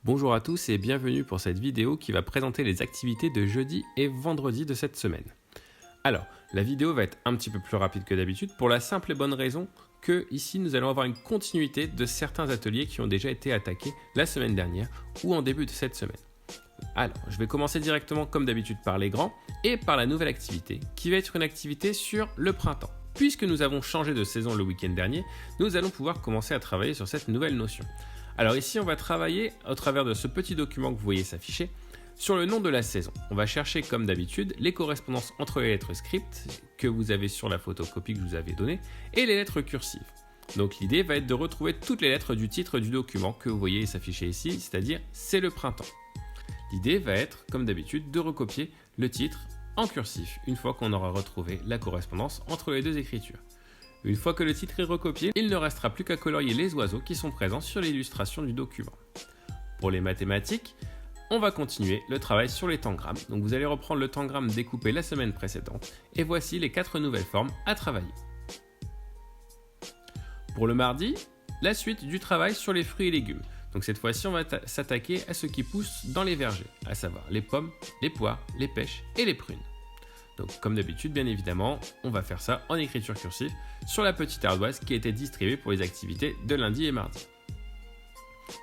Bonjour à tous et bienvenue pour cette vidéo qui va présenter les activités de jeudi et vendredi de cette semaine. Alors, la vidéo va être un petit peu plus rapide que d'habitude pour la simple et bonne raison que ici nous allons avoir une continuité de certains ateliers qui ont déjà été attaqués la semaine dernière ou en début de cette semaine. Alors, je vais commencer directement comme d'habitude par les grands et par la nouvelle activité qui va être une activité sur le printemps. Puisque nous avons changé de saison le week-end dernier, nous allons pouvoir commencer à travailler sur cette nouvelle notion. Alors ici, on va travailler au travers de ce petit document que vous voyez s'afficher sur le nom de la saison. On va chercher comme d'habitude les correspondances entre les lettres script que vous avez sur la photocopie que je vous avais donnée et les lettres cursives. Donc l'idée va être de retrouver toutes les lettres du titre du document que vous voyez s'afficher ici, c'est-à-dire « C'est le printemps ». L'idée va être, comme d'habitude, de recopier le titre en cursif une fois qu'on aura retrouvé la correspondance entre les deux écritures. Une fois que le titre est recopié, il ne restera plus qu'à colorier les oiseaux qui sont présents sur l'illustration du document. Pour les mathématiques, on va continuer le travail sur les tangrammes. Donc vous allez reprendre le tangramme découpé la semaine précédente et voici les 4 nouvelles formes à travailler. Pour le mardi, la suite du travail sur les fruits et légumes. Donc cette fois-ci, on va s'attaquer à ce qui pousse dans les vergers, à savoir les pommes, les poires, les pêches et les prunes. Donc comme d'habitude, bien évidemment, on va faire ça en écriture cursive sur la petite ardoise qui a été distribuée pour les activités de lundi et mardi.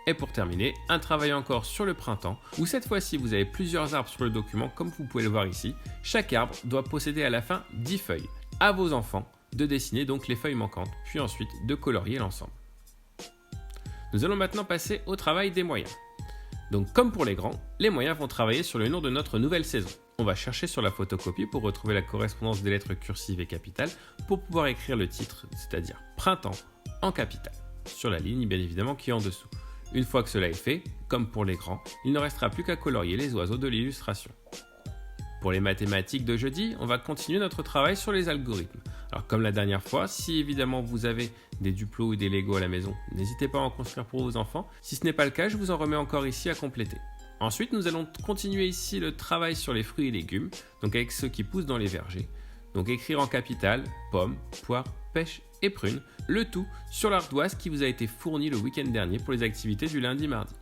Et pour terminer, un travail encore sur le printemps, où cette fois-ci vous avez plusieurs arbres sur le document, comme vous pouvez le voir ici. Chaque arbre doit posséder à la fin 10 feuilles. À vos enfants de dessiner donc les feuilles manquantes, puis ensuite de colorier l'ensemble. Nous allons maintenant passer au travail des moyens. Donc comme pour les grands, les moyens vont travailler sur le nom de notre nouvelle saison. On va chercher sur la photocopie pour retrouver la correspondance des lettres cursives et capitales pour pouvoir écrire le titre, c'est-à-dire printemps en capitale, sur la ligne bien évidemment qui est en dessous. Une fois que cela est fait, comme pour les grands, il ne restera plus qu'à colorier les oiseaux de l'illustration. Pour les mathématiques de jeudi, on va continuer notre travail sur les algorithmes. Alors comme la dernière fois, si évidemment vous avez des Duplo ou des Lego à la maison, n'hésitez pas à en construire pour vos enfants. Si ce n'est pas le cas, je vous en remets encore ici à compléter. Ensuite, nous allons continuer ici le travail sur les fruits et légumes, donc avec ceux qui poussent dans les vergers. Donc écrire en capitale, pommes, poires, pêches et prunes, le tout sur l'ardoise qui vous a été fournie le week-end dernier pour les activités du lundi-mardi.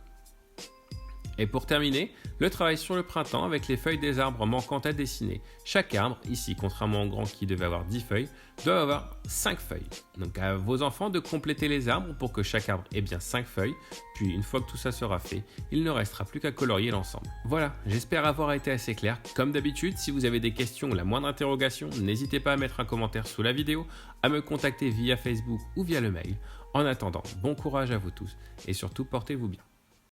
Et pour terminer, le travail sur le printemps avec les feuilles des arbres manquantes à dessiner. Chaque arbre, ici contrairement au grand qui devait avoir 10 feuilles, doit avoir 5 feuilles. Donc à vos enfants de compléter les arbres pour que chaque arbre ait bien 5 feuilles. Puis une fois que tout ça sera fait, il ne restera plus qu'à colorier l'ensemble. Voilà, j'espère avoir été assez clair. Comme d'habitude, si vous avez des questions ou la moindre interrogation, n'hésitez pas à mettre un commentaire sous la vidéo, à me contacter via Facebook ou via le mail. En attendant, bon courage à vous tous et surtout portez-vous bien.